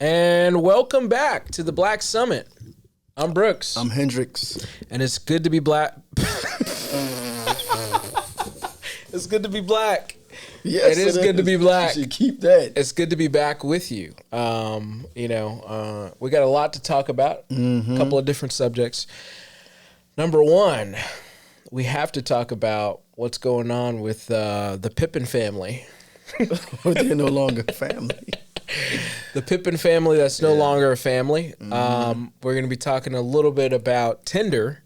And welcome back to the Black Summit. I'm Brooks. I'm Hendrix. And it's good to be black. It's good to be black. Yes, it is good to be black. You should keep that. It's good to be back with you. We got a lot to talk about. A couple of different subjects. Number one, we have to talk about what's going on with the Pippen family. They're no longer family. The Pippen family that's no longer a family. We're going to be talking a little bit about Tinder,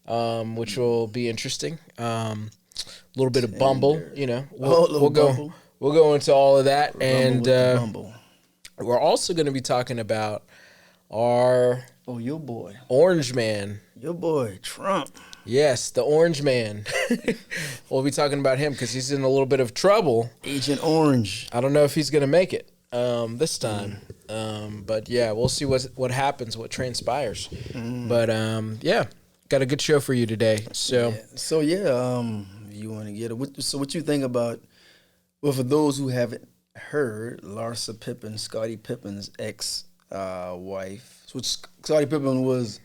which will be interesting. A little bit of Bumble, we'll go into all of that. And we're also going to be talking about your boy. Orange Man. Your boy, Trump. Yes, the Orange Man. We'll be talking about him because he's in a little bit of trouble. Agent Orange. I don't know if he's going to make it this time. But yeah, we'll see what happens, what transpires. But got a good show for you today. So you want to get it. So what you think about, well, for those who haven't heard, Larsa Pippen, Scottie Pippen's ex-wife, which Scottie Pippen was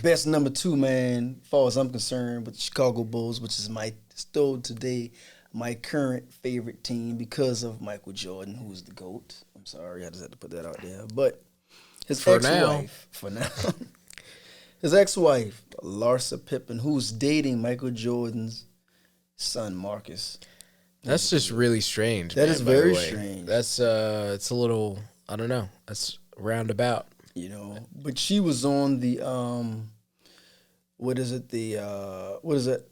best number 2 man, as far as I'm concerned, with the Chicago Bulls, which is still today my current favorite team because of Michael Jordan, who's the GOAT. I'm sorry, I just had to put that out there. But his ex-wife, his ex-wife, Larsa Pippen, who's dating Michael Jordan's son, Marcus. That's just really strange. That is very strange. That's it's a little, I don't know. That's roundabout. But she was on the was it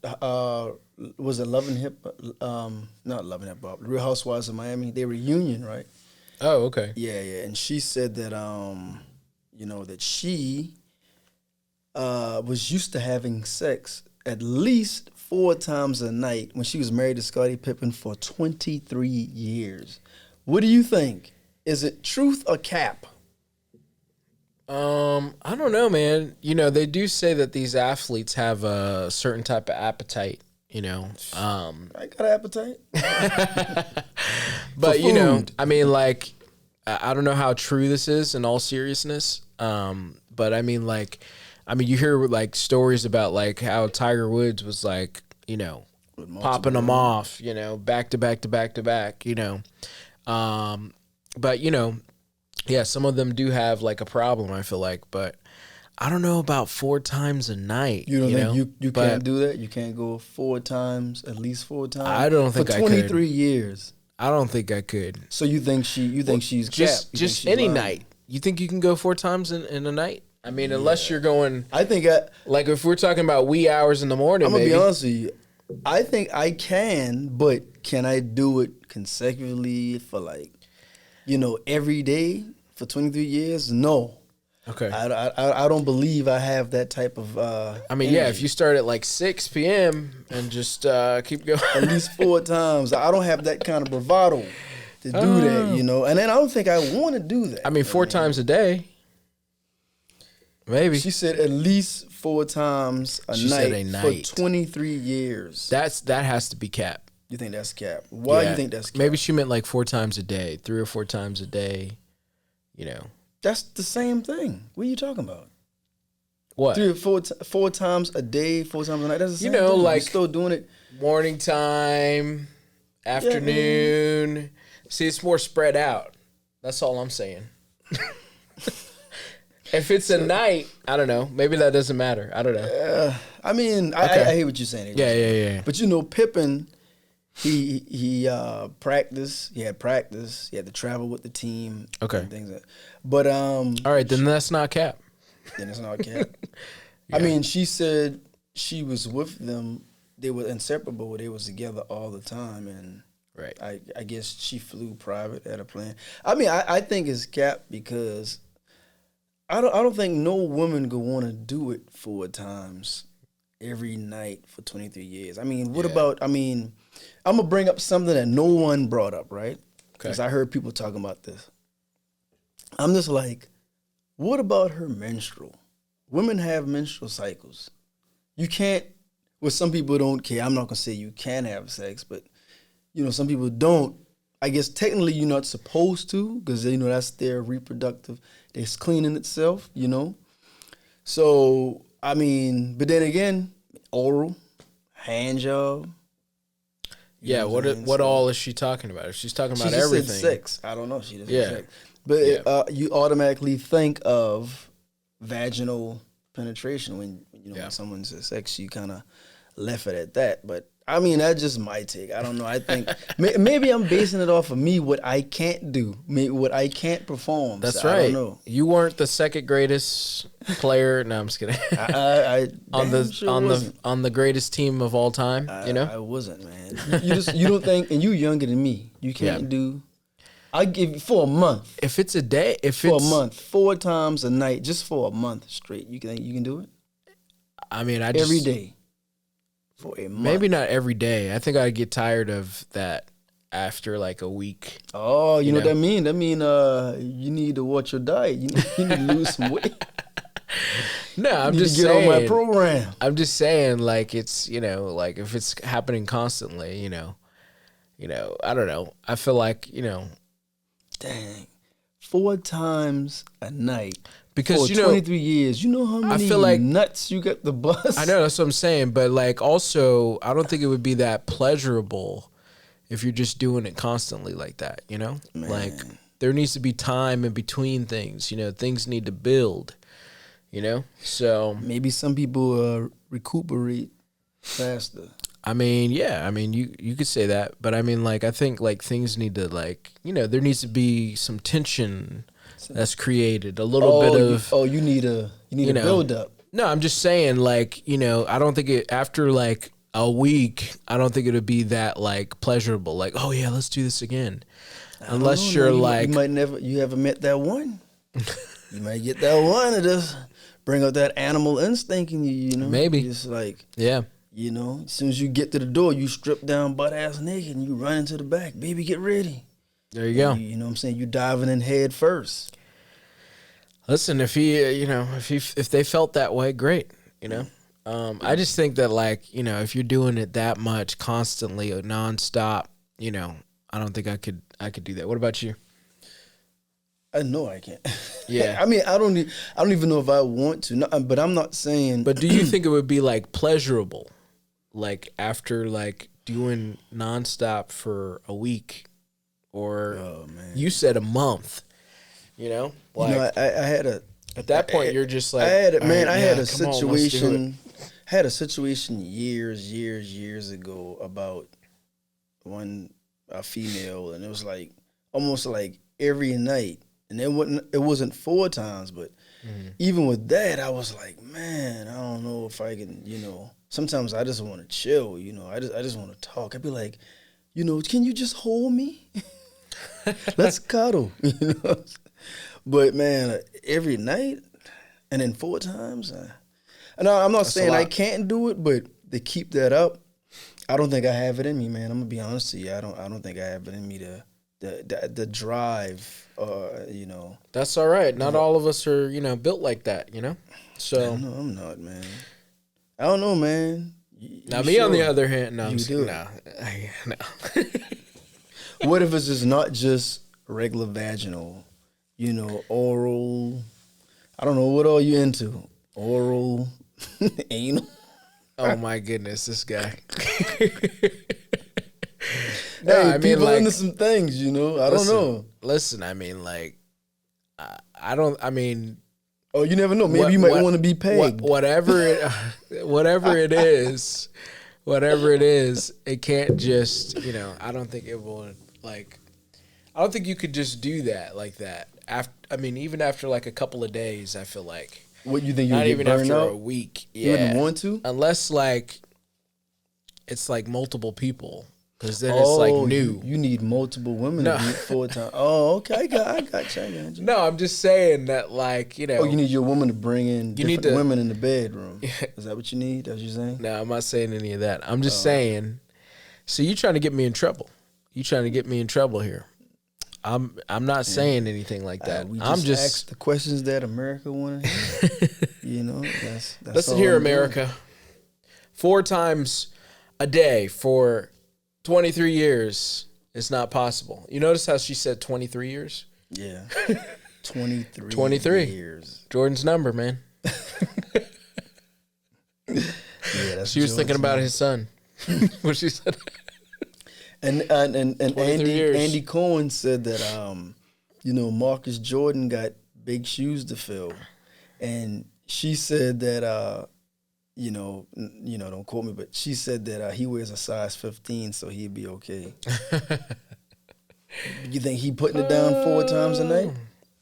Love and Hip not Love and Hip Hop, Real Housewives of Miami. They were union, right? Oh, okay. Yeah. And she said that that she was used to having sex at least 4 times a night when she was married to Scottie Pippen for 23 years. What do you think? Is it truth or cap? I don't know, man. They do say that these athletes have a certain type of appetite, I got an appetite. But, I don't know how true this is in all seriousness. But you hear stories about how Tiger Woods was popping them off, back to back to back to back, but yeah, some of them do have a problem, I feel like, but I don't know about 4 times a night. You don't think you can't do that? You can't go 4 times, at least 4 times? I don't think I could. For 23 years. I don't think I could. So you think she's just any night? You think you can go 4 times in a night? I mean, unless you're going. I think if we're talking about wee hours in the morning, I'm gonna be honest with you. I think I can, but can I do it consecutively for every day for 23 years? No. Okay. I don't believe I have that type of. Energy. If you start at 6 p.m. and just keep going at least 4 times, I don't have that kind of bravado to do that, And then I don't think I want to do that. 4 times a day. Maybe. She said at least 4 times a night for 23 years. That has to be cap. You think that's cap? Why do you think that's cap? Maybe she meant 4 times a day, 3 or 4 times a day, That's the same thing. What are you talking about? What? 3 or 4 times a day, 4 times a night. That's the same thing. You're still doing it. Morning time, afternoon. Yeah, see, it's more spread out. That's all I'm saying. If it's a night, I don't know. Maybe that doesn't matter. I don't know. I hear what you're saying. Yeah. But Pippen, he practiced. He had practice. He had to travel with the team. Okay. And things but all right, then that's not cap. Then it's not cap. Yeah. She said she was with them. They were inseparable. They was together all the time, and right. I guess she flew private at a plane. I think it's cap because I don't think no woman could want to do it 4 times every night for 23 years. What about? I'm gonna bring up something that no one brought up, right? Because I heard people talking about this. I'm just what about her menstrual? Women have menstrual cycles. You can't. Well, some people don't care. I'm not gonna say you can have sex, but some people don't I guess technically you're not supposed to, because that's their reproductive. It's cleaning itself, So I mean, but then again, oral, hand job. Yeah, what all is she talking about? If she's talking about everything. She said sex. I don't know. She doesn't sex. But you automatically think of vaginal penetration when when someone says sex. You kind of left it at that. But I mean, that's just my take. I don't know. I think maybe I'm basing it off of me, what I can't do, what I can't perform. That's so right. I don't know. You weren't the second greatest player. No, I'm just kidding. I on the greatest team of all time. I wasn't, man. You don't think, and you younger than me. You can't do. I give you for a month. If it's a day, for a month, 4 times a night, just for a month straight, you can do it. I mean, every day. For a month. Maybe not every day. I think I'd get tired of that after like a week. Oh, you know what that mean? That mean you need to watch your diet. You need to lose some weight. No, I'm just saying. Get on my program. I'm just saying, like it's like if it's happening constantly, I don't know. I feel like dang, 4 times a night. Because, for 23 years, you know how many I feel like nuts you got the bus? I know, that's what I'm saying. But, like, also, I don't think it would be that pleasurable if you're just doing it constantly like that, Man. Like, there needs to be time in between things. Things need to build, So. Maybe some people recuperate faster. I mean, yeah. I mean, you could say that. But, I mean, like, I think, like, things need to, like, there needs to be some tension that's created, a little bit of. You need a build up. No, I'm just saying, like, I don't think after like a week, I don't think it would be that like pleasurable. Like, oh yeah, let's do this again. Unless you're like, you haven't met that one. You might get that one to just bring up that animal instinct in you. Maybe just like as soon as you get to the door, you strip down butt ass naked and you run into the back. Baby, get ready. There you go. You know what I'm saying? You diving in head first. Listen, if if they felt that way, great. I just think that like, if you're doing it that much constantly or nonstop, I don't think I could do that. What about you? I know I can't. Yeah. I mean, I don't even know if I want to. No, but I'm not saying. But do you think it would be like pleasurable, like after like doing nonstop for a week? Or you said a month, like I had at that point you're just like I had a situation. Had a situation years ago about a female, and it was like almost like every night, and it wasn't 4 times, but even with that, I was like, man, I don't know if I can. Sometimes I just want to chill. I just want to talk. I'd be like, can you just hold me? Let's cuddle, But man, every night and then 4 times. And I'm not saying I can't do it, but to keep that up, I don't think I have it in me, man. I'm gonna be honest with you. I don't think I have it in me the drive. That's all right. Not all of us are built like that. So no, I'm not, man. I don't know, man. Now me on the other hand, no, no. What if it's just not just regular vaginal, oral? I don't know, what are you into? Oral, anal? Oh my goodness, this guy. No, hey, I mean, people like, into some things, I don't know. Listen, I mean, like, I don't. I mean, oh, you never know. Maybe you might want to be pegged. Whatever it is, it can't just. I don't think it will. Like, I don't think you could just do that like that. Even after like a couple of days, I feel like. What you think? Not even after a week. You wouldn't want to, unless like it's like multiple people, because then it's like new. You need multiple women to meet 4 times. Oh, okay, I got you. No, I'm just saying that, like, Oh, you need your woman to bring in different women in the bedroom. Is that what you need? That's what you're saying? No, I'm not saying any of that. I'm just saying. So you trying to get me in trouble? You trying to get me in trouble here? I'm not saying anything like that. I'm just ask the questions that America want to hear. That's listen here, America. 4 times a day for 23 years It's not possible. You notice how she said 23 years? Yeah. 23 years. Jordan's number, man. Yeah, that's she was thinking about his son. What she said. And Andy Cohen said that Marcus Jordan got big shoes to fill, and she said that don't quote me, but she said that he wears a size 15, so he'd be okay. You think he putting it down 4 times a night?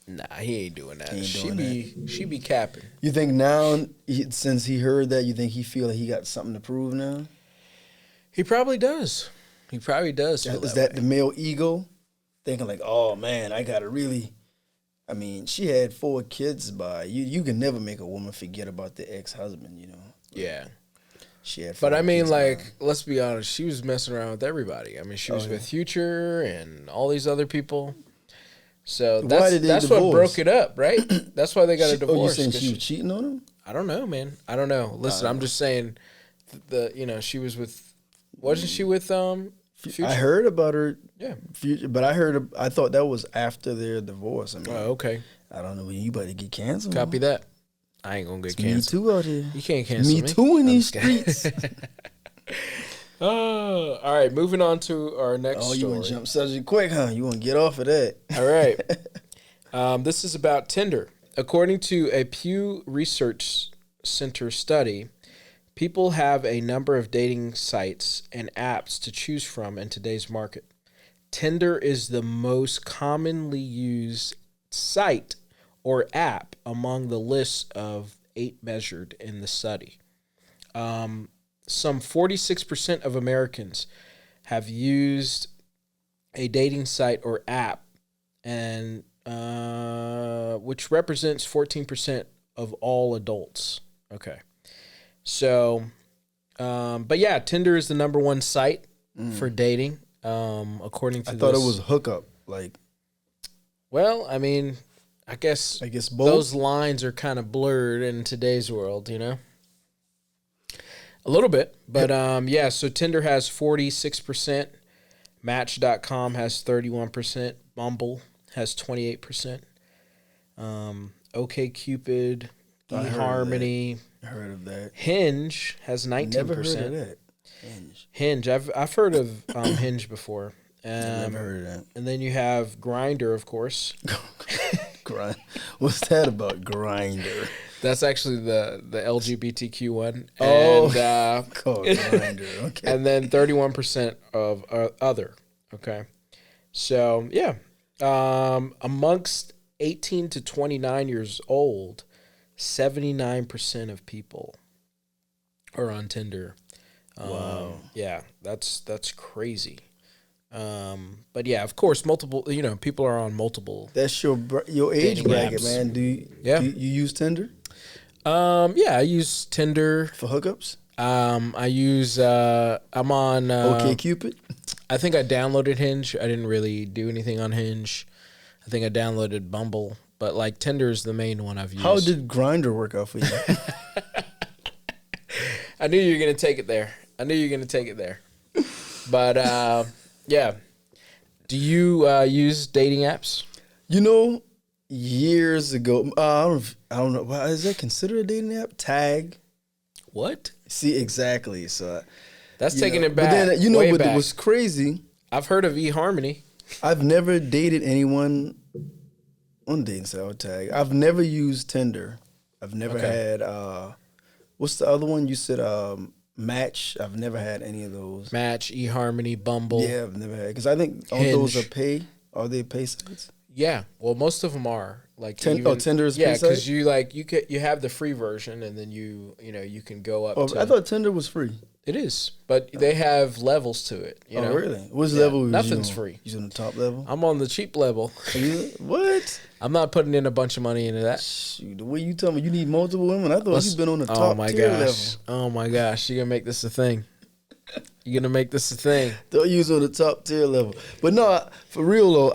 Nah, he ain't doing that. She be capping. You think now, since he heard that, you think he feel like he got something to prove now? He probably does. Is that the male ego? Thinking like, oh man, I gotta really. I mean, she had 4 kids by you. You can never make a woman forget about the ex-husband, you know. Yeah. She had 4 But I mean, like, let's be honest, she was messing around with everybody. I mean, she was with Future and all these other people. So that's what broke it up, right? That's why they got a divorce. Oh, you saying she was cheating on him? I don't know, man. I don't know. Listen, I'm just saying she was with, wasn't she with Future? I heard about her. Yeah. Future, but I thought that was after their divorce. I mean, okay. I don't know. You better get canceled. Copy that. I ain't gonna get canceled. Me too out here. You can't cancel me. Me too in these streets. All right, moving on to our next story. You want to jump subject quick, huh? You want to get off of that. All right. This is about Tinder. According to a Pew Research Center study, people have a number of dating sites and apps to choose from in today's market. Tinder is the most commonly used site or app among the list of 8 measured in the study. Some 46% of Americans have used a dating site or app, and which represents 14% of all adults. Okay. So, but yeah, Tinder is the number 1 site for dating, according to I thought it was hookup. Like, well, I mean, I guess both. Those lines are kind of blurred in today's world, you know? A little bit, but yeah, so Tinder has 46%, Match.com has 31%, Bumble has 28%, OkCupid, eHarmony. I heard of that. Hinge has 19%. Never heard of that. Hinge, I've heard of Hinge before. Never heard of that. And then you have Grindr, of course. What's that about, Grindr? That's actually the LGBTQ one. Oh, and, Grindr. Okay. And then 31% of other. Okay. So, yeah. Amongst 18 to 29 years old, 79% of people are on Tinder. Wow. Yeah, that's crazy. But yeah, of course, multiple. People are on multiple. That's your age bracket, man. Do you use Tinder? Yeah, I use Tinder for hookups. I use. I'm on OkCupid. I think I downloaded Hinge. I didn't really do anything on Hinge. I think I downloaded Bumble, but like Tinder is the main one I've used. How did Grindr work out for you? I knew you were gonna take it there. But yeah. Do you use dating apps? Years ago, I don't know. Is that considered a dating app? Tag. What? See, exactly. So that's taking it back. But then way what back. was crazy? I've heard of eHarmony. I've never dated anyone on dating site or Tag. I've never used Tinder. I've never had. What's the other one you said? Match. I've never had any of those. Match, eHarmony, Bumble. Yeah, I've never had, because I think all those are pay. Are they pay sites? Yeah, well, most of them are like Tinder is yeah, pay site? because you have the free version, and then you can go up. I thought Tinder was free. It is, but they have levels to it. You know? Really? Which level? Nothing's free. You on the top level? I'm on the cheap level. What? I'm not putting in a bunch of money into that. Shoot, the way you tell me you need multiple women, I thought you've been on the top tier level. Oh my gosh, you're gonna make this a thing. They'll use on the top tier level. But no, for real though,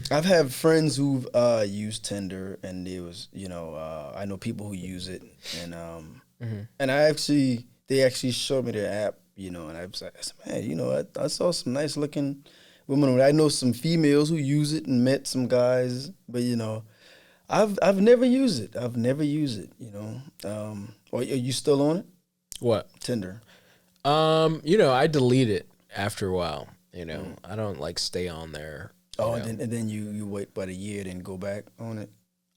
I've had friends who've used Tinder, and it was I know people who use it, and and they actually showed me their app, and I was like, man, I saw some nice looking women. I know some females who use it and met some guys, but I've never used it. I've never used it. Are you still on it? What? Tinder. I delete it after a while. I don't like stay on there. And then you wait about a year, then go back on it.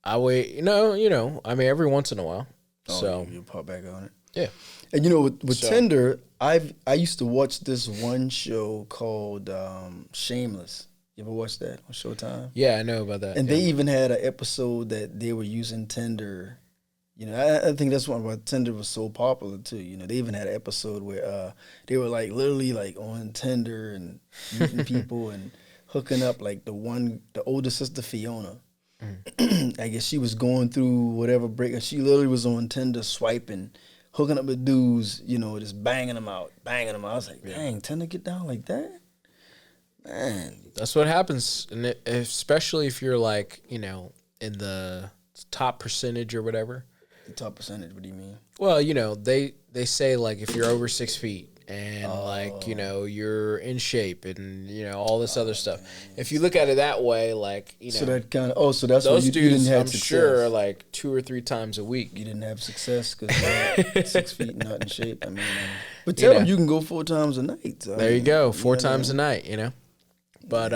I wait. I mean, every once in a while. So you pop back on it. Yeah. And with Tinder, I used to watch this one show called Shameless. You ever watch that on Showtime? Yeah, I know about that. And they even had an episode that they were using Tinder. I think that's why Tinder was so popular too. They even had an episode where they were like literally like on Tinder and meeting people and hooking up. Like the older sister Fiona. I guess she was going through whatever break, and she literally was on Tinder swiping, hooking up with dudes, just banging them out. I was like, dang, Tinder get down like that? Man. That's what happens, and especially if you're like, in the top percentage or whatever. The top percentage, what do you mean? Well, they say like if you're over 6 feet and you're in shape and all this other stuff. Man. If you look at it that way, like so that kind of so that's those you dudes, didn't have I'm success. sure, like 2 or 3 times a week. You didn't have success because you're 6 feet and not in shape. I mean, but tell them you can go 4 times a night. So there you go, 4 times a night. But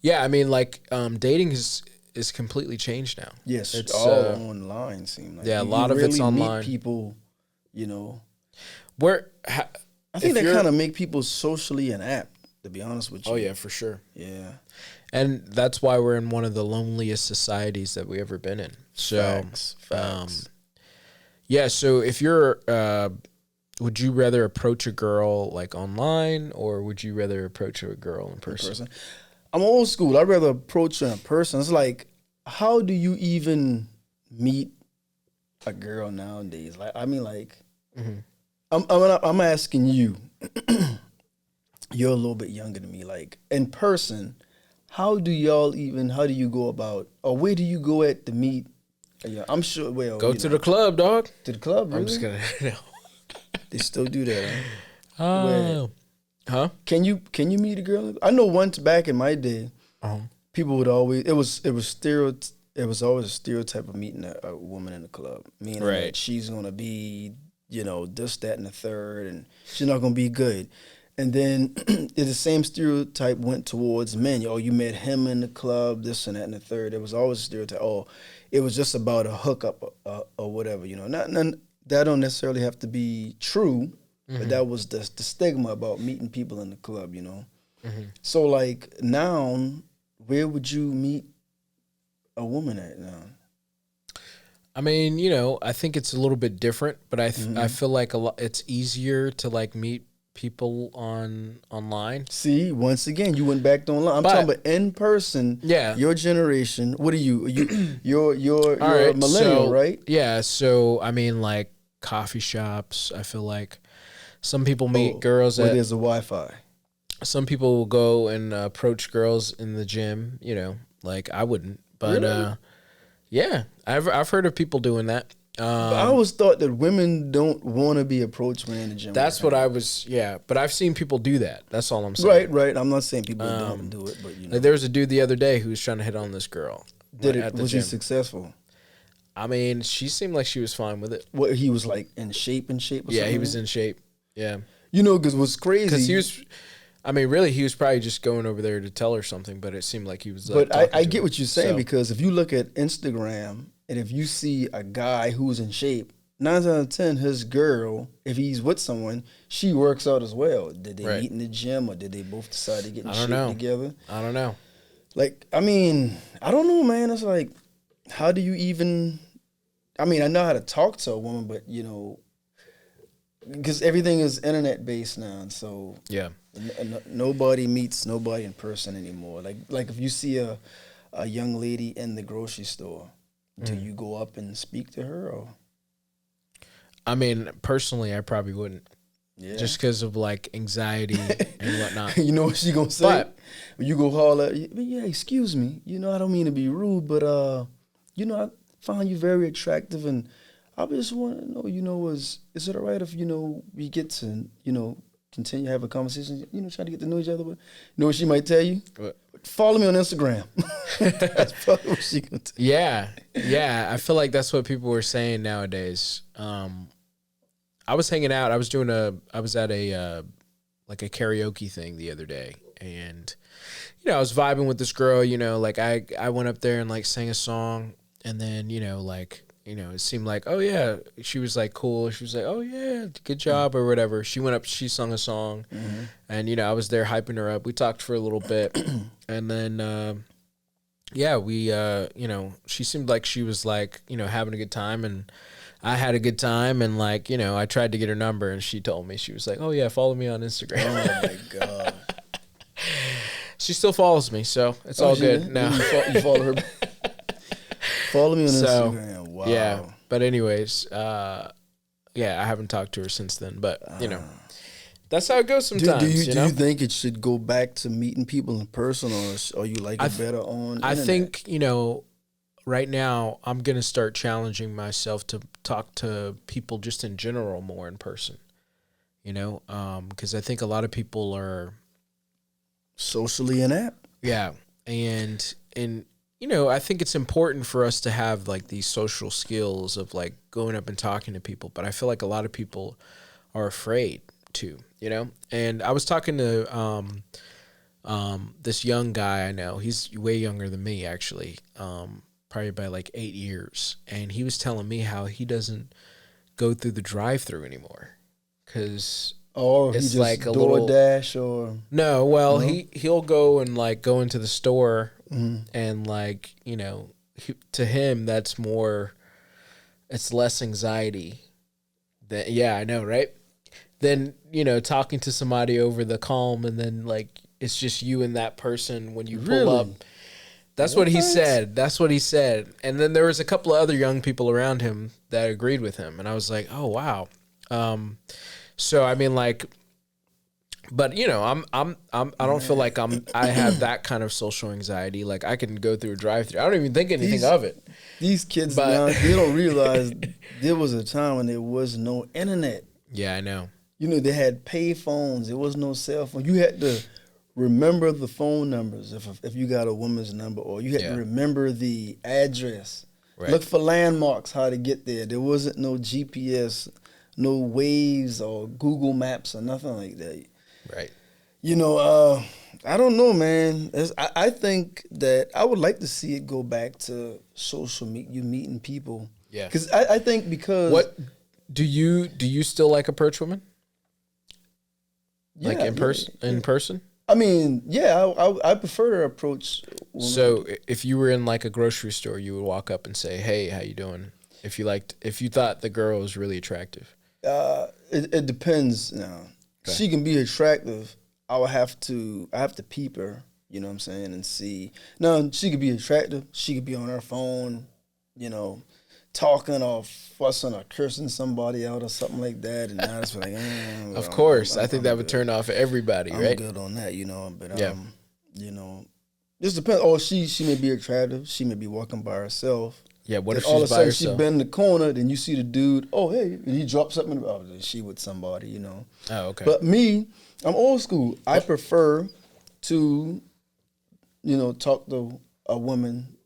yeah, I mean, like dating is completely changed now. Yes, it's all online. Seem like a lot of it's online. Meet people, Where I think that kind of make people socially inept. To be honest with you. Oh yeah, for sure. Yeah, and that's why we're in one of the loneliest societies that we ever been in. So, facts. Yeah. So if you're, would you rather approach a girl like online, or would you rather approach a girl in person? I'm old school. I'd rather approach her in person. It's like, how do you even meet a girl nowadays? Like, I mean, like, I'm asking you. You're a little bit younger than me. Like, in person, how do you go about, or where do you go at to meet? I'm sure. Well, go to the club, dog. To the club. Really? I'm just gonna. No. They still do that. Huh? Can you meet a girl? I know once back in my day, people would always it was always a stereotype of meeting a woman in the club, meaning that she's gonna be this, that, and the third, and she's not gonna be good. And then the same stereotype went towards men. You met him in the club, this and that and the third. It was always a stereotype. It was just about a hookup or whatever. That don't necessarily have to be true, but that was the stigma about meeting people in the club. So like now, where would you meet a woman at now? I mean, I think it's a little bit different, but I feel like it's easier to like meet people online. See, once again, you went back to online. I'm talking about in person. Yeah, your generation. What are you? You're a millennial, right? Yeah. So I mean, like coffee shops. I feel like some people meet girls where there's a Wi-Fi. Some people will go and approach girls in the gym. Like I wouldn't, but really? Yeah, I've heard of people doing that. I always thought that women don't want to be approached when in the gym. That's what I was, but I've seen people do that. That's all I'm saying. Right. I'm not saying people don't do it, but Like there was a dude the other day who was trying to hit on this girl. Was he successful? I mean, she seemed like she was fine with it. What, he was like in shape? Or yeah, he was in shape. Yeah. Because what's crazy? Because he was, I mean, really, he was probably just going over there to tell her something, but it seemed like he was. But I get what you're saying, because if you look at Instagram and if you see a guy who's in shape, 9 out of 10, his girl, if he's with someone, she works out as well. Did they meet in the gym, or did they both decide to get in shape together? I don't know. Like, I mean, I don't know, man. It's like, how do you even? I mean, I know how to talk to a woman, but because everything is internet based now, so yeah. Nobody meets nobody in person anymore. Like if you see a young lady in the grocery store, do you go up and speak to her? Or? I mean, personally, I probably wouldn't. Yeah. Just because of like anxiety and whatnot. You know what she gonna say? But you go holler, yeah, excuse me. I don't mean to be rude, but I found you very attractive, and I just want to know, is it all right if we get to continue to have a conversation, try to get to know each other. But you know what she might tell you? What? Follow me on Instagram. That's probably what she gonna tell you. Yeah. I feel like that's what people were saying nowadays. I was hanging out. I was at a like a karaoke thing the other day, and I was vibing with this girl. Like I went up there and like sang a song, and then it seemed like, oh yeah, she was like cool. She was like, oh yeah, good job or whatever. She went up, she sung a song, and I was there hyping her up. We talked for a little bit, and then we she seemed like she was like having a good time, and I had a good time, and like I tried to get her number, and she told me, she was like, oh yeah, follow me on Instagram. Oh my god. She still follows me, so it's all good now. You follow her. Follow me on Instagram. Wow. Yeah, but anyways, I haven't talked to her since then, but that's how it goes sometimes. Do you think it should go back to meeting people in person, or you like it better on internet? I think right now I'm gonna start challenging myself to talk to people just in general more in person. Because I think a lot of people are socially inept. Yeah, and I think it's important for us to have like these social skills of like going up and talking to people, but I feel like a lot of people are afraid to, And I was talking to this young guy I know. He's way younger than me, actually, probably by like 8 years, and he was telling me how he doesn't go through the drive-through anymore because it's like a DoorDash or no. Well, he'll go and like go into the store. And like, to him, that's more, it's less anxiety that, I know. Right. Then, talking to somebody over the calm, and then like, it's just you and that person when you pull up. That's what he said. That's what he said. And then there was a couple of other young people around him that agreed with him. And I was like, oh, wow. So, I mean, like, but I don't feel like I have that kind of social anxiety. Like I can go through a drive-through. I don't even think anything of it. These kids now, they don't realize there was a time when there was no internet. Yeah, I know. They had pay phones. There was no cell phone. You had to remember the phone numbers if you got a woman's number, or you had to remember the address. Right. Look for landmarks, how to get there. There wasn't no GPS, no Waze or Google Maps or nothing like that. Right. I don't know, man. I think that I would like to see it go back to social media, meeting people. Yeah. Because I think what do you still like approach women? Yeah, like in person? In person? I mean, yeah, I prefer to approach women. So if you were in like a grocery store, you would walk up and say, "Hey, how you doing?" If you thought the girl was really attractive. It depends now. Okay. She can be attractive. I have to peep her, you know what I'm saying, and see. No, she could be attractive. She could be on her phone, talking or fussing or cursing somebody out or something like that. And I was like, of course. I think that would turn off everybody, right? I'm good on that, but just depends. Oh, she may be attractive. She may be walking by herself. Yeah, what if all she's of a by sudden herself? She been in the corner, then you see the dude, oh, hey, and he drops something, oh, she with somebody, Oh, okay. But me, I'm old school. I prefer to, talk to a woman,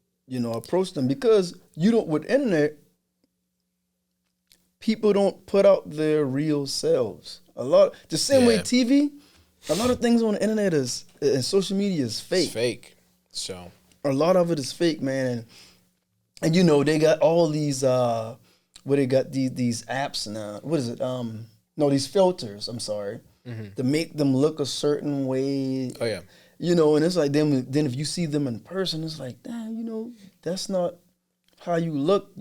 approach them, because with internet, people don't put out their real selves. The same way TV, a lot of things on the internet and social media is fake. It's fake. So a lot of it is fake, man. And they got all these they got these apps now. What is it? These filters, I'm sorry. To make them look a certain way. Oh yeah. And it's like then if you see them in person, it's like, damn, that's not how you look,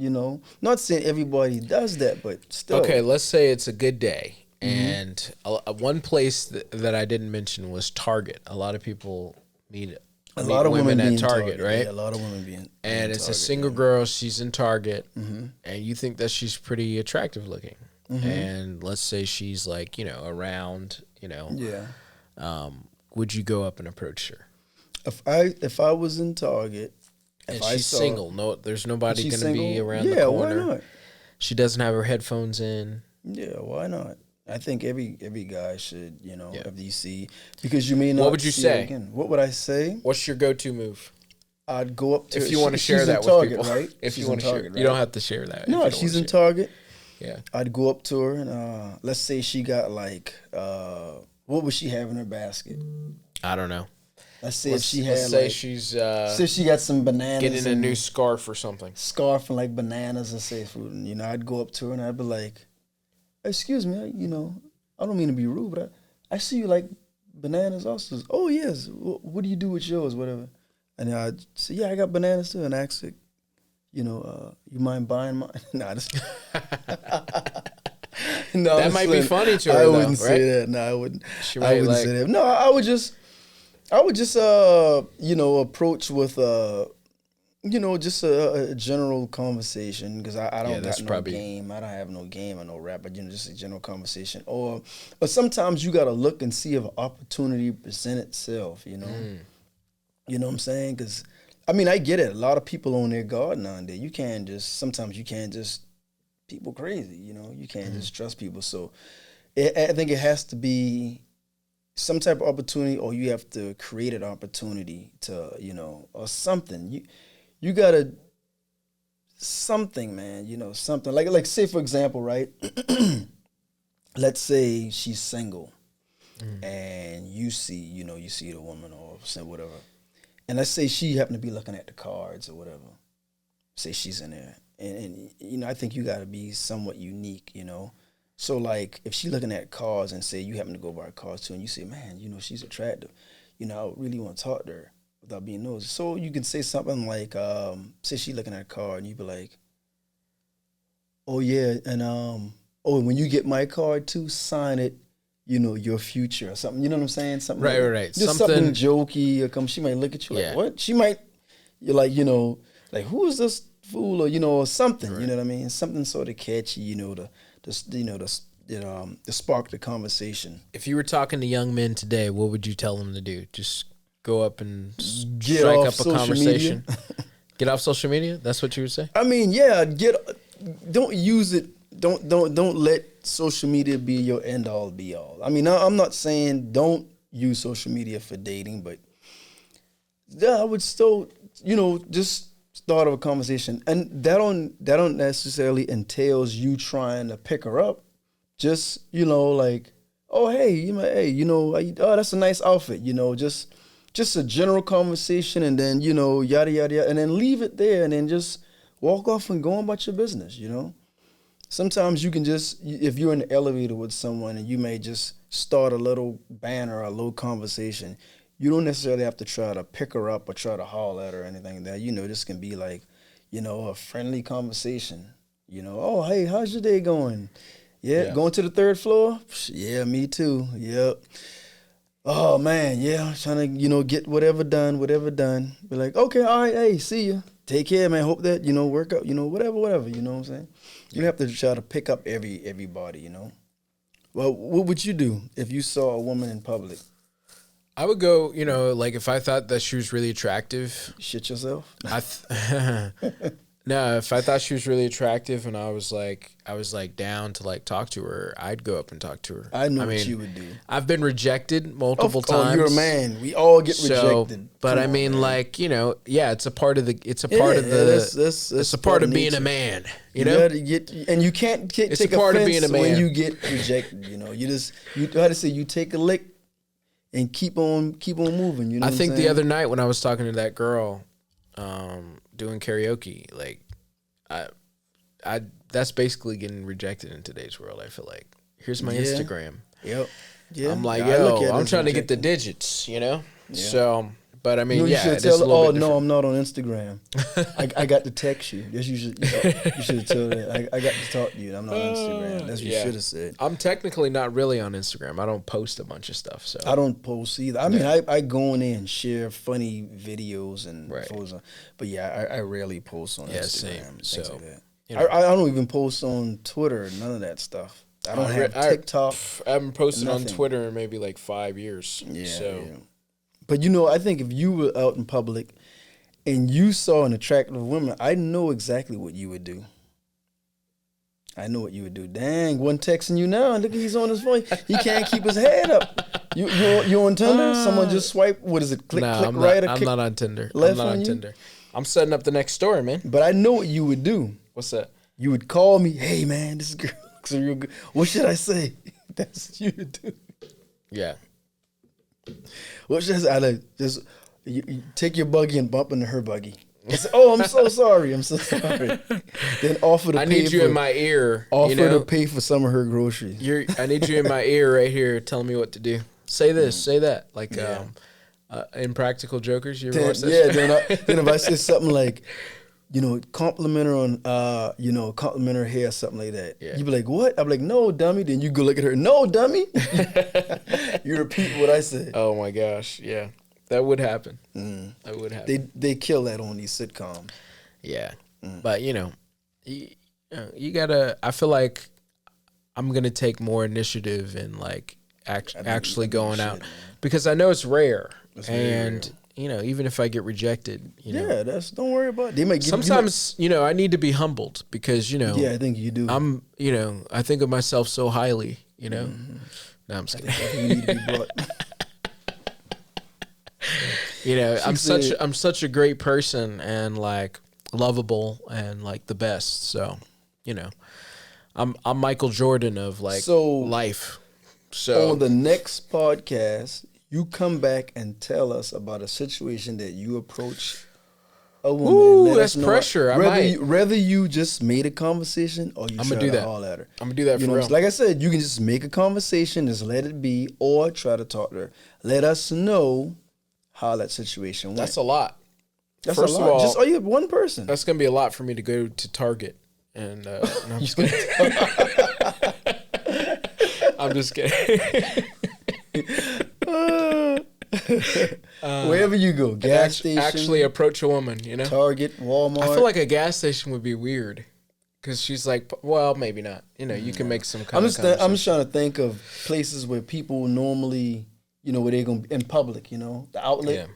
Not saying everybody does that, but still. Okay, let's say it's a good day. And one place that I didn't mention was Target. A lot of people meet a lot of women at Target, right? Yeah, a lot of women being. And it's Target, a single girl. She's in Target, and you think that she's pretty attractive looking. And let's say she's like, around, Yeah. Would you go up and approach her? If I was in Target, and she's single, no, there's nobody going to be around the corner. Why not? She doesn't have her headphones in. Yeah, why not? I think every guy should, if you see, because you may not. What would you say? Again. What would I say? What's your go-to move? I'd go up to her. If you want to share that with Target, people, right? If you want to share, right? You don't have to share that. No, she's in Target. Yeah. I'd go up to her and let's say she got like what would she have in her basket? I don't know. Let's say if she had say she's say she got some bananas, getting a new scarf or something. Scarf and like bananas or say food, and I'd go up to her and I'd be like, "Excuse me, I don't mean to be rude, but I see you like bananas also." "Oh yes, what do you do with yours, whatever?" And I'd say, "Yeah, I got bananas too," and ask her, you mind buying mine? Nah, no, that might be funny to her. I wouldn't though, right? say that. No, I wouldn't. I wouldn't say that. No, I would just approach with just a general conversation because I don't got no game. I don't have no game or no rap, but just a general conversation. Or sometimes you gotta look and see if an opportunity present itself. You know what I'm saying? Because I get it. A lot of people on their guard nowadays. Sometimes you can't just people crazy. You can't just trust people. So I think it has to be some type of opportunity, or you have to create an opportunity to, or something. You gotta something, man. Something like say for example, right? Let's say she's single, and you see the woman or whatever, and let's say she happened to be looking at the cards or whatever. Say she's in there, and I think you gotta be somewhat unique, So like if she's looking at cards and say you happen to go by cards too, and you say, man, she's attractive, I really want to talk to her without being nosy. So you can say something like, say she's looking at a card and you be like, oh yeah, and when you get my card too, sign it, your future or something. You know what I'm saying? Something right. Just something jokey or she might look at you like, what? She might, you're like, like who is this fool or something. Right. You know what I mean? Something sort of catchy, to spark the conversation. If you were talking to young men today, what would you tell them to do? Just go up and strike up a conversation. Get off social media? That's what you would say? Yeah. Don't use it. Don't let social media be your end all be all. I'm not saying don't use social media for dating, but yeah, I would still, just start of a conversation, and that don't necessarily entails you trying to pick her up. Just like, oh hey, oh that's a nice outfit, just a general conversation, and then yada yada yada, and then leave it there, and then just walk off and go on about your business. Sometimes you can just, if you're in the elevator with someone and you may just start a little banter, a little conversation. You don't necessarily have to try to pick her up or try to holler at her or anything like that. This can be like, a friendly conversation. Oh, hey, how's your day going? Yeah, going to the third floor? Yeah, me too. Yep. Oh, man, yeah, I'm trying to, get whatever done. Be like, okay, all right, hey, see you. Take care, man. Hope that, work out, whatever, you know what I'm saying? You have to try to pick up everybody, Well, what would you do if you saw a woman in public? I would go, like if I thought that she was really attractive. Shit yourself? No, if I thought she was really attractive and I was like down to like talk to her, I'd go up and talk to her. I know what you would do. I've been rejected multiple times. Oh, you're a man. We all get rejected. But it's a part of the. It's a part of the. It's a part of being a man. You know, and you can't take offense when you get rejected. You take a lick and keep on moving. I think the other night when I was talking to that girl, doing karaoke, like, I that's basically getting rejected in today's world. I feel like here's my Instagram. Yep. Yeah. I'm like, I'm trying to get the digits, Yeah. So, but you should tell her, oh no, I'm not on Instagram. I got to text you. Yes, you should have told her. I got to talk to you. I'm not on Instagram. That's what you should have said. I'm technically not really on Instagram. I don't post a bunch of stuff. So I don't post either. I go in there and share funny videos and photos. But I rarely post on Instagram. Same. Things like that. I don't even post on Twitter. None of that stuff. I don't have TikTok. I haven't posted on Twitter in maybe like 5 years. Yeah. But I think if you were out in public and you saw an attractive woman, I know exactly what you would do. I know what you would do. Dang, one texting you now. Look, he's on his phone. He can't keep his head up. You on Tinder? Someone just swipe. What is it? Click I'm right not, or I'm click not on Tinder. left I'm not on you? Tinder. I'm setting up the next story, man. But I know what you would do. What's that? You would call me. Hey, man, this girl looks real good. What should I say? That's what you would do. Yeah. What should I say? I like just you take your buggy and bump into her buggy. Say, oh, I'm so sorry. I'm so sorry. Then offer to I pay need you in my ear. Offer you know? to pay for some of her groceries. I need you in my ear right here telling me what to do. Say this, say that. Like Impractical Jokers, you ever watch that? Yeah, then if I say something like, compliment her on, compliment her hair, something like that. Yeah. You be like, what? I'm like, no, dummy. Then you go look at her. No, dummy. You repeat what I said. Oh my gosh, yeah. That would happen. That would happen. They kill that on these sitcoms. Yeah, but you gotta. I feel like I'm gonna take more initiative in like actually going out because I know it's rare, and even if I get rejected, don't worry about it. They might give sometimes I need to be humbled because I think you do. I'm I think of myself so highly. No, I'm just kidding. You need to be brought. I'm such a great person and like lovable and like the best. So, I'm Michael Jordan of like life. So on the next podcast, you come back and tell us about a situation that you approach a woman. Ooh, that's pressure. Whether you just made a conversation or you try to haul at her. I'm gonna do that for real. Like I said, you can just make a conversation, just let it be, or try to talk to her. Let us know how that situation went. That's a lot. That's First a lot. Of all, just you have one person. That's gonna be a lot for me to go to Target and. No, I'm just kidding. I'm just kidding. Wherever you go, gas station. Actually approach a woman, Target, Walmart. I feel like a gas station would be weird. Because she's like, well, maybe not. You can make some kind of I'm just trying to think of places where people normally, where they're going to be in public, the outlet. Yeah.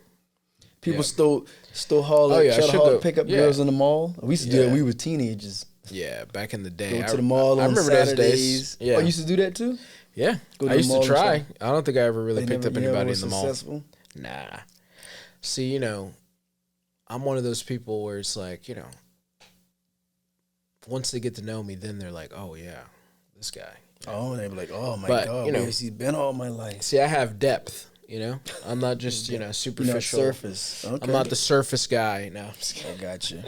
People still haul it, try to haul pick up girls in the mall. We used to do that when we were teenagers. Yeah, back in the day. Go to the mall on Saturdays. Those days. Yeah. Oh, you used to do that too? Yeah. I used to try. I don't think I ever really picked up anybody in the mall. Nah. See, I'm one of those people where it's like, once they get to know me, then they're like, oh, yeah, this guy. Oh, they're like, oh, my God, where has he been all my life? See, I have depth, I'm not just, superficial. You're not surface. Okay. I'm not the surface guy. No. I got you.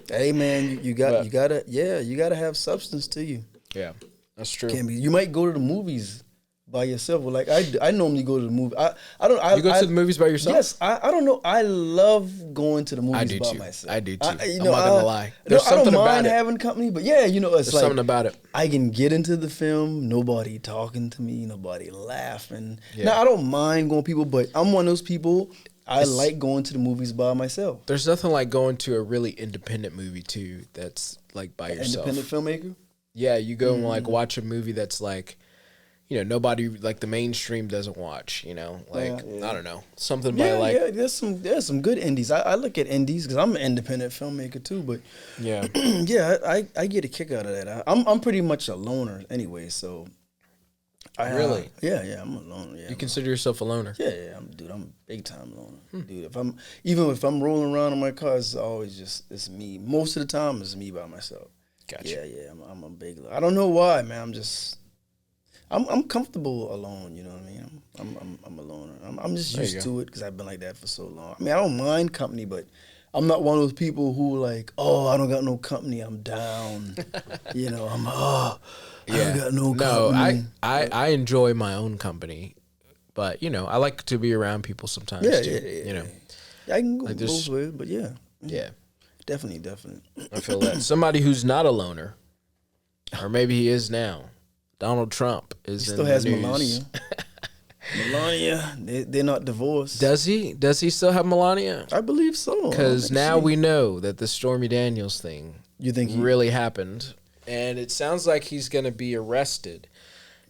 Hey, man, you gotta have substance to you. Yeah, that's true. You might go to the movies by yourself. Well, like I normally go to the movie. You go to the movies by yourself? Yes. I don't know. I love going to the movies by myself. I do too. I'm not gonna lie. There's I don't mind having company, but it's like something about it. I can get into the film. Nobody talking to me. Nobody laughing. Yeah. Now I don't mind going with people, but I'm one of those people. I like going to the movies by myself. There's nothing like going to a really independent movie too. That's like by yourself. Independent filmmaker. Yeah, you go and like watch a movie that's like, nobody like the mainstream doesn't watch. I don't know, something by like. Yeah, there's some good indies. I look at indies because I'm an independent filmmaker too. But yeah, I get a kick out of that. I'm pretty much a loner anyway, so. Really? Yeah, I'm a loner. Yeah, you consider yourself a loner? Yeah, I'm a big time loner, dude. If I'm rolling around in my car, it's always it's me. Most of the time, it's me by myself. Gotcha. Yeah, I'm a big. I don't know why, man. I'm comfortable alone. You know what I mean? I'm a loner. I'm just used to it because I've been like that for so long. I mean, I don't mind company, but I'm not one of those people who like, oh, I don't got no company. I'm down. I don't got no company. No, I enjoy my own company, but I like to be around people sometimes too. Yeah. I can go both ways, but yeah. Definitely. I feel that somebody who's not a loner, or maybe he is now. Donald Trump is. He still has Melania. Melania, they're not divorced. Does he? Does he still have Melania? I believe so. Because now we know that the Stormy Daniels thing. You think really happened, and it sounds like he's going to be arrested.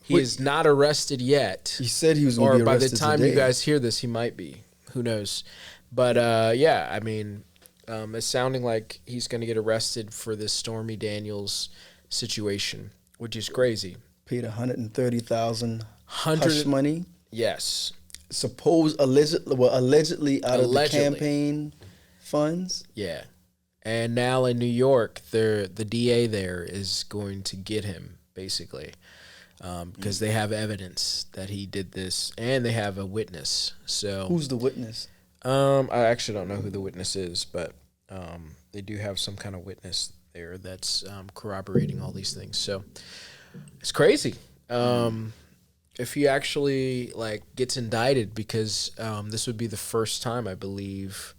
He is not arrested yet. He said he was going to be arrested by the time today. You guys hear this, he might be. Who knows? But I mean, it's sounding like he's going to get arrested for this Stormy Daniels situation, which is crazy. Paid $130,000 hush money. Yes. Allegedly out of the campaign funds. Yeah. And now in New York, the DA there is going to get him, basically, because they have evidence that he did this, and they have a witness. So who's the witness? I actually don't know who the witness is, but they do have some kind of witness there that's corroborating all these things. So it's crazy. If he actually gets indicted, because this would be the first time, I believe,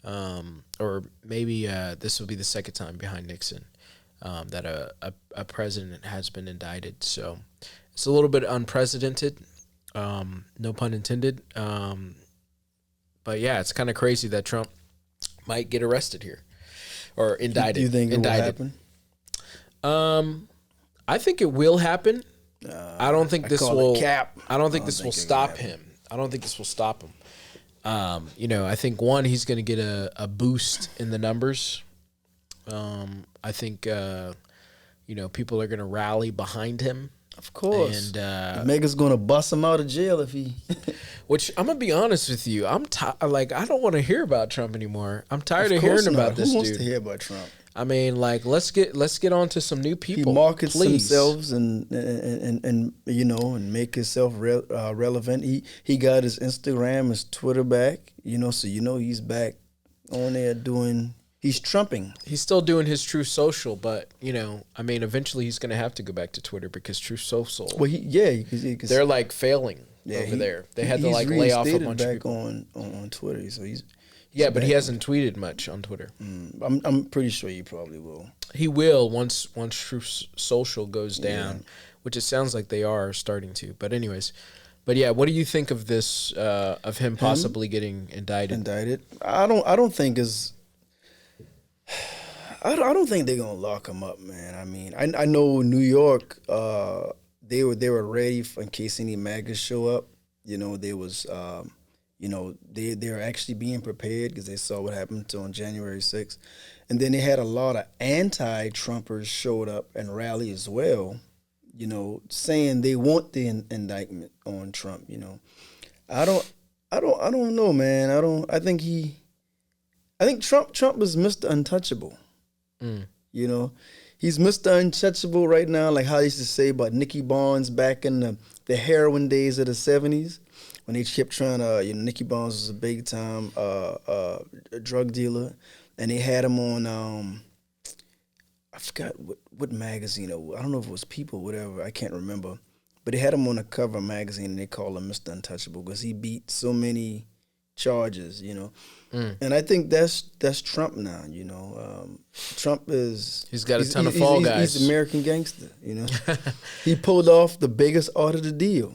or maybe this will be the second time behind Nixon that a president has been indicted. So it's a little bit unprecedented, no pun intended. But yeah, it's kind of crazy that Trump might get arrested here or indicted. Do you think it will happen? I think it will happen. I don't think this will. I don't think this will stop him. I don't think this will stop him. I think he's going to get a boost in the numbers. I think people are going to rally behind him. Of course. And Mega's going to bust him out of jail if he. Which I'm gonna be honest with you, I don't want to hear about Trump anymore. I'm tired of hearing about this dude. Who wants to hear about Trump? I mean, let's get on to some new people. He markets himself and make himself relevant. He got his Instagram, his Twitter back. So he's back on there doing. He's trumping. He's still doing his Truth Social, but eventually he's gonna have to go back to Twitter because Truth Social. Well, because they're failing over there. They had to lay off a bunch of people on Twitter. So he's but he hasn't tweeted much on Twitter. I'm pretty sure he probably will. He will once Truth Social goes down, which it sounds like they are starting to. But anyways. But yeah, what do you think of this? Of him possibly getting indicted? I don't think I don't think they're gonna lock him up, man. I mean, I know New York. They were ready in case any MAGAs show up. They were actually being prepared because they saw what happened on January 6th, and then they had a lot of anti-Trumpers showed up and rally as well. Saying they want the indictment on Trump. I don't know, man. I think Trump is Mr. Untouchable. He's Mr. Untouchable right now, like how they used to say about Nicky Barnes back in the heroin days of the 70s when they kept trying to, Nicky Barnes was a big time drug dealer, and they had him on, I forgot what magazine, I don't know if it was People, whatever, I can't remember, but they had him on the cover of a magazine and they called him Mr. Untouchable because he beat so many charges, and I think that's Trump now. Trump he's got a ton of fall guys. He's American gangster. He pulled off the biggest art of the deal,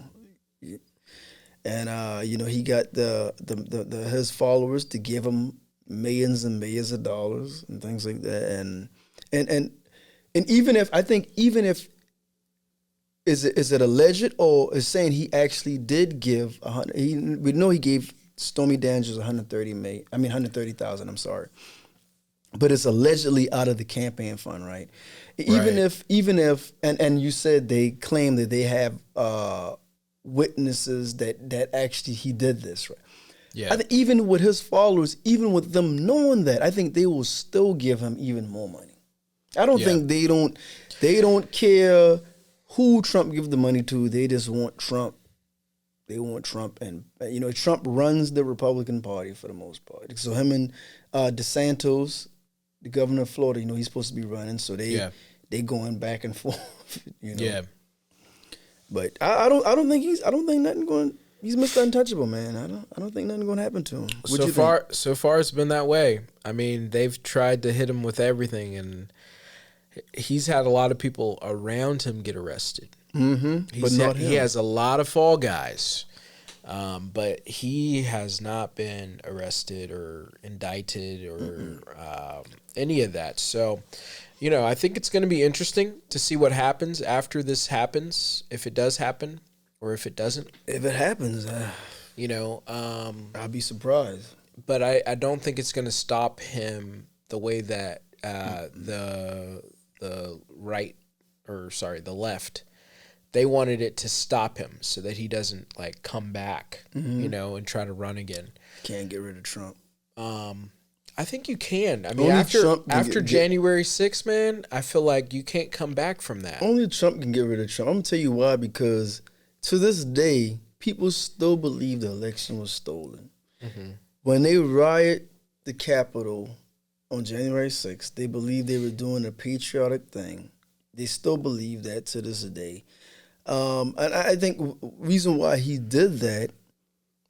and he got his followers to give him millions and millions of dollars and things like that, and even if is it alleged or is saying he actually did give we know he gave Stormy Daniels $130,000. I'm sorry, but it's allegedly out of the campaign fund, right? Even if, and you said they claim that they have witnesses that actually he did this, right? Yeah. I think even with his followers, even with them knowing that, I think they will still give him even more money. I don't think they don't care who Trump gives the money to. They just want Trump. They want Trump, and Trump runs the Republican Party for the most part. So him and DeSantis, the governor of Florida, he's supposed to be running. So they going back and forth. Yeah. But I don't think nothing going. He's Mr. Untouchable, man. I don't think nothing going to happen to him. So far it's been that way. I mean, they've tried to hit him with everything, and he's had a lot of people around him get arrested. Mm-hmm. But not him. He has a lot of fall guys, but he has not been arrested or indicted or any of that. So, I think it's going to be interesting to see what happens after this happens, if it does happen or if it doesn't. If it happens, I'll be surprised. But I don't think it's going to stop him the way that the right the left, they wanted it to stop him so that he doesn't like come back, and try to run again. Can't get rid of Trump. I think you can. I mean, after January 6th, man, I feel like you can't come back from that. Only Trump can get rid of Trump. I'm going to tell you why, because to this day, people still believe the election was stolen. Mm-hmm. When they riot the Capitol on January 6th, they believe they were doing a patriotic thing. They still believe that to this day. And I think reason why he did that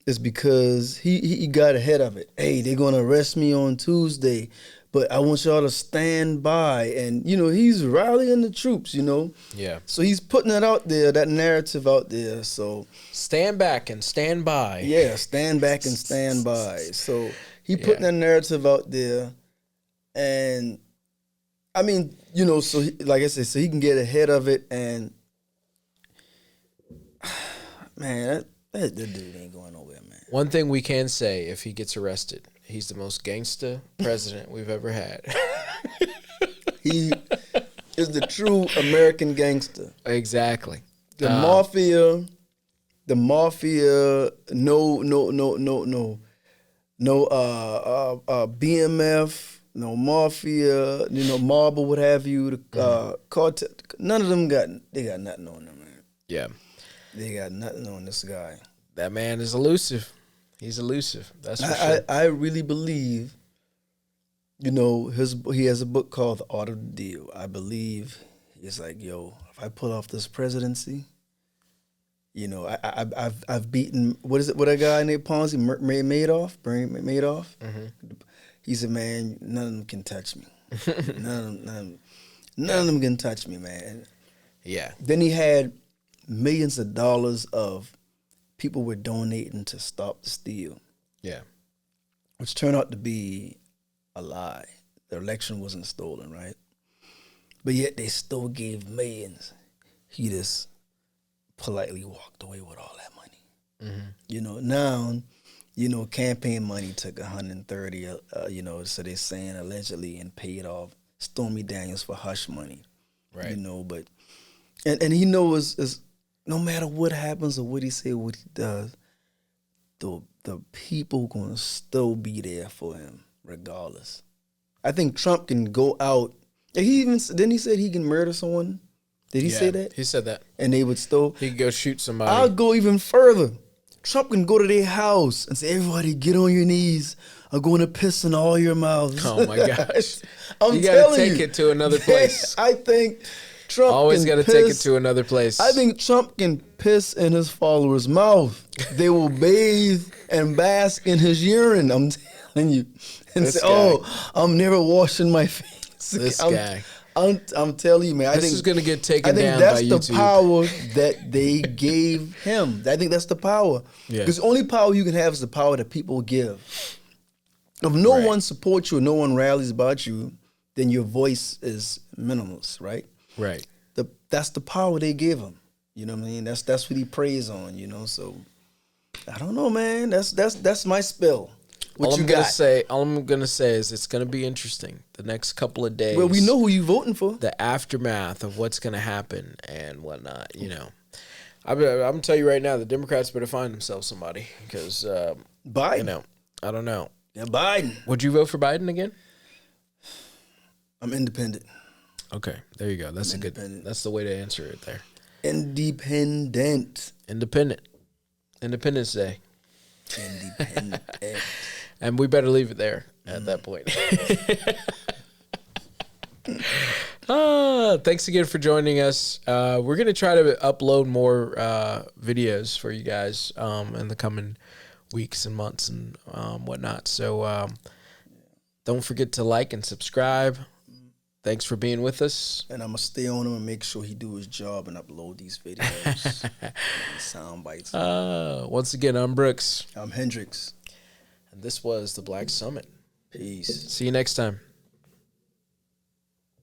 is because he got ahead of it. Hey, they're going to arrest me on Tuesday, but I want y'all to stand by. And, he's rallying the troops, Yeah. So he's putting it out there, that narrative out there. So stand back and stand by. Yeah, stand back and stand by. So he putting that narrative out there. And, I mean, so like I said, so he can get ahead of it. And, man, that dude ain't going nowhere, man. One thing we can say, if he gets arrested, he's the most gangsta president we've ever had. He is the true American gangster. Exactly. The mafia, no BMF, no mafia, Marble, what have you, the cartel. None of them got nothing on them, man. Yeah. They got nothing on this guy. That man is elusive. He's elusive. That's for sure. I really believe, he has a book called The Art of the Deal. I believe it's like, if I pull off this presidency, I've beaten, what is it, what that guy named Ponzi, Bernie Madoff? Mm-hmm. He said, man, none of them can touch me. none of them can touch me, man. Yeah. Then he had millions of dollars of people were donating to stop the steal. Yeah. Which turned out to be a lie. The election wasn't stolen, right? But yet they still gave millions. He just politely walked away with all that money. Mm-hmm. Now, campaign money took 130, so they're saying allegedly, and paid off Stormy Daniels for hush money. Right. But and he knows no matter what happens or what he say, what he does, the people gonna still be there for him regardless. I think Trump can go out. Didn't he say he can murder someone? Did he say that? He said that. And they would still. He could go shoot somebody. I'll go even further. Trump can go to their house and say, everybody get on your knees. I'm going to piss in all your mouths. Oh my gosh. You got to take it to another place. I think Trump always got to take it to another place. I think Trump can piss in his followers' mouth. They will bathe and bask in his urine. I'm telling you, and say, I'm never washing my face. This guy. I'm telling you, man. This is going to get taken down by YouTube. I think that's the power that they gave him. I think that's the power. Yeah. Because the only power you can have is the power that people give. If no one supports you or no one rallies about you, then your voice is minimalist, right? Right. That's the power they give him. You know what I mean? That's what he preys on, So I don't know, man. That's my spill. All I'm gonna say is it's gonna be interesting the next couple of days. Well, we know who you voting for. The aftermath of what's gonna happen and whatnot. I'm gonna tell you right now, the Democrats better find themselves somebody because Biden. I don't know. Yeah, Biden. Would you vote for Biden again? I'm independent. Okay, there you go. That's that's the way to answer it there. Independent. Independence Day. Independent. And we better leave it there at that point. Thanks again for joining us. We're going to try to upload more videos for you guys in the coming weeks and months and whatnot. So don't forget to like and subscribe. Thanks for being with us. And I'm going to stay on him and make sure he do his job and upload these videos. Sound bites. Once again, I'm Brooks. I'm Hendrix. And this was the Black Summit. Peace. See you next time.